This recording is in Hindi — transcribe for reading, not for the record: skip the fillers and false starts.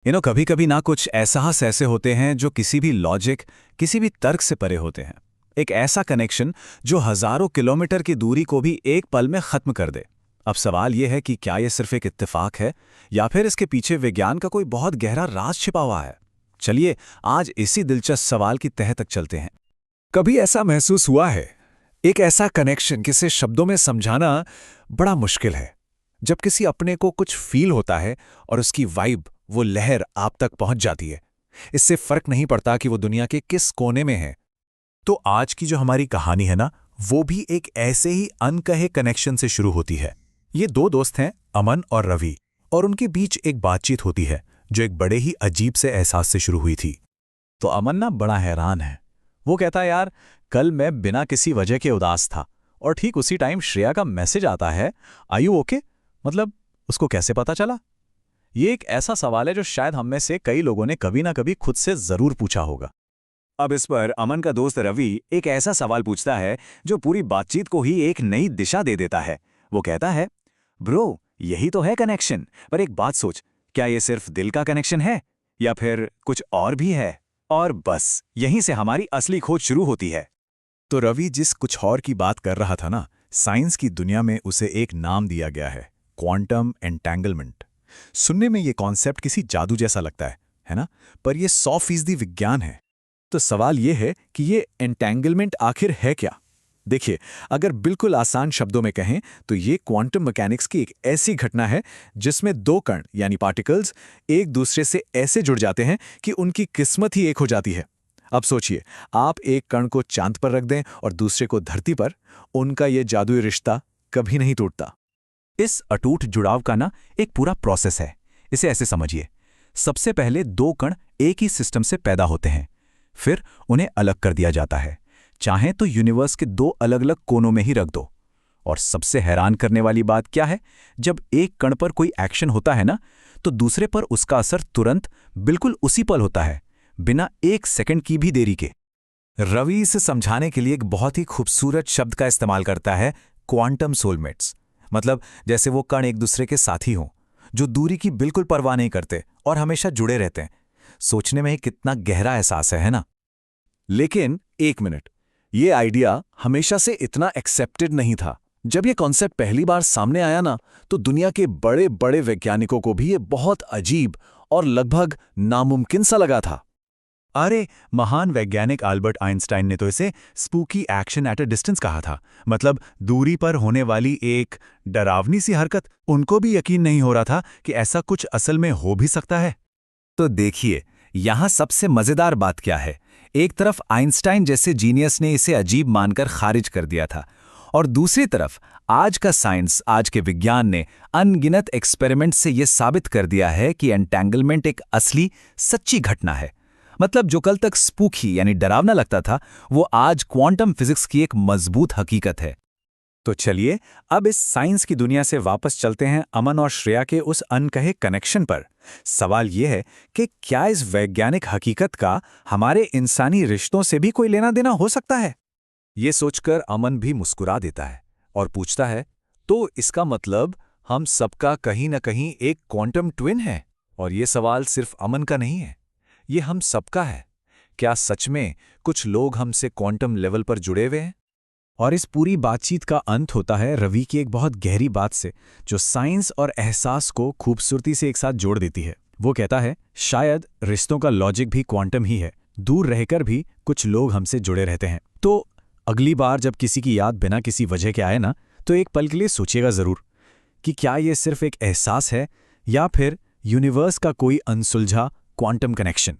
कभी कभी ना कुछ एहसास ऐसे होते हैं जो किसी भी लॉजिक, किसी भी तर्क से परे होते हैं। एक ऐसा कनेक्शन जो हजारों किलोमीटर की दूरी को भी एक पल में खत्म कर दे। अब सवाल यह है कि क्या यह सिर्फ एक इत्तेफाक है या फिर इसके पीछे विज्ञान का कोई बहुत गहरा राज छिपा हुआ है। चलिए आज इसी दिलचस्प सवाल की तह तक चलते हैं। कभी ऐसा महसूस हुआ है, एक ऐसा कनेक्शन किसे शब्दों में समझाना बड़ा मुश्किल है। जब किसी अपने को कुछ फील होता है और उसकी वाइब, वो लहर आप तक पहुंच जाती है। इससे फर्क नहीं पड़ता कि वो दुनिया के किस कोने में है। तो आज की जो हमारी कहानी है ना, वो भी एक ऐसे ही अनकहे कनेक्शन से शुरू होती है। ये दो दोस्त हैं, अमन और रवि, और उनके बीच एक बातचीत होती है जो एक बड़े ही अजीब से एहसास से शुरू हुई थी। तो अमन ना बड़ा हैरान है। वो कहता है, यार कल मैं बिना किसी वजह के उदास था और ठीक उसी टाइम श्रेया का मैसेज आता है, आर यू ओके? मतलब उसको कैसे पता चला? ये एक ऐसा सवाल है जो शायद हम में से कई लोगों ने कभी ना कभी खुद से जरूर पूछा होगा। अब इस पर अमन का दोस्त रवि एक ऐसा सवाल पूछता है जो पूरी बातचीत को ही एक नई दिशा दे देता है। वो कहता है, ब्रो यही तो है कनेक्शन, पर एक बात सोच, क्या ये सिर्फ दिल का कनेक्शन है या फिर कुछ और भी है? और बस यहीं से हमारी असली खोज शुरू होती है। तो रवि जिस कुछ और की बात कर रहा था ना, साइंस की दुनिया में उसे एक नाम दिया गया है, क्वांटम एंटेंगलमेंट। सुनने में ये कॉन्सेप्ट किसी जादू जैसा लगता है ना? पर यह 100% विज्ञान है। तो सवाल यह है कि ये एंटेंगलमेंट आखिर है क्या? देखिए, अगर बिल्कुल आसान शब्दों में कहें तो ये क्वांटम मैकेनिक्स की एक ऐसी घटना है जिसमें दो कण यानी पार्टिकल्स एक दूसरे से ऐसे जुड़ जाते हैं कि उनकी किस्मत ही एक हो जाती है। अब सोचिए, आप एक कण को चांद पर रख दें और दूसरे को धरती पर, उनका ये जादुई रिश्ता कभी नहीं टूटता। इस अटूट जुड़ाव का ना एक पूरा प्रोसेस है। इसे ऐसे समझिए, सबसे पहले दो कण एक ही सिस्टम से पैदा होते हैं, फिर उन्हें अलग कर दिया जाता है। चाहे तो यूनिवर्स के दो अलग अलग कोनों में ही रख दो। और सबसे हैरान करने वाली बात क्या है, जब एक कण पर कोई एक्शन होता है ना, तो दूसरे पर उसका असर तुरंत बिल्कुल उसी पल होता है, बिना एक सेकंड की भी देरी के। रवि इसे समझाने के लिए एक बहुत ही खूबसूरत शब्द का इस्तेमाल करता है, क्वांटम सोलमेट्स। मतलब जैसे वो कण एक दूसरे के साथी हों, जो दूरी की बिल्कुल परवाह नहीं करते और हमेशा जुड़े रहते हैं। सोचने में ही कितना गहरा एहसास है ना? लेकिन एक मिनट, ये आइडिया हमेशा से इतना एक्सेप्टेड नहीं था। जब ये कॉन्सेप्ट पहली बार सामने आया ना, तो दुनिया के बड़े बड़े वैज्ञानिकों को भी ये बहुत अजीब और लगभग नामुमकिन सा लगा था। अरे, महान वैज्ञानिक अल्बर्ट आइंस्टाइन ने तो इसे spooky action at a distance कहा था। मतलब दूरी पर होने वाली एक डरावनी सी हरकत। उनको भी यकीन नहीं हो रहा था कि ऐसा कुछ असल में हो भी सकता है। तो देखिए, यहां सबसे मजेदार बात क्या है। एक तरफ आइंस्टाइन जैसे जीनियस ने इसे अजीब मानकर खारिज कर दिया था, और दूसरी तरफ आज का साइंस, आज के विज्ञान ने अनगिनत एक्सपेरिमेंट से यह साबित कर दिया है कि एंटेंगलमेंट एक असली सच्ची घटना है। मतलब जो कल तक स्पूकी यानी डरावना लगता था, वो आज क्वांटम फिजिक्स की एक मजबूत हकीकत है। तो चलिए अब इस साइंस की दुनिया से वापस चलते हैं अमन और श्रेया के उस अनकहे कनेक्शन पर। सवाल यह है कि क्या इस वैज्ञानिक हकीकत का हमारे इंसानी रिश्तों से भी कोई लेना देना हो सकता है? ये सोचकर अमन भी मुस्कुरा देता है और पूछता है, तो इसका मतलब हम सबका कहीं न कहीं एक क्वांटम ट्विन है? और ये सवाल सिर्फ अमन का नहीं है, ये हम सबका है। क्या सच में कुछ लोग हमसे क्वांटम लेवल पर जुड़े हुए हैं? और इस पूरी बातचीत का अंत होता है रवि की एक बहुत गहरी बात से, जो साइंस और एहसास को खूबसूरती से एक साथ जोड़ देती है। वो कहता है, शायद रिश्तों का लॉजिक भी क्वांटम ही है। दूर रहकर भी कुछ लोग हमसे जुड़े रहते हैं। तो अगली बार जब किसी की याद बिना किसी वजह के आए ना, तो एक पल के लिए सोचिएगा जरूर कि क्या ये सिर्फ एक एहसास है या फिर यूनिवर्स का कोई अनसुलझा क्वांटम कनेक्शन।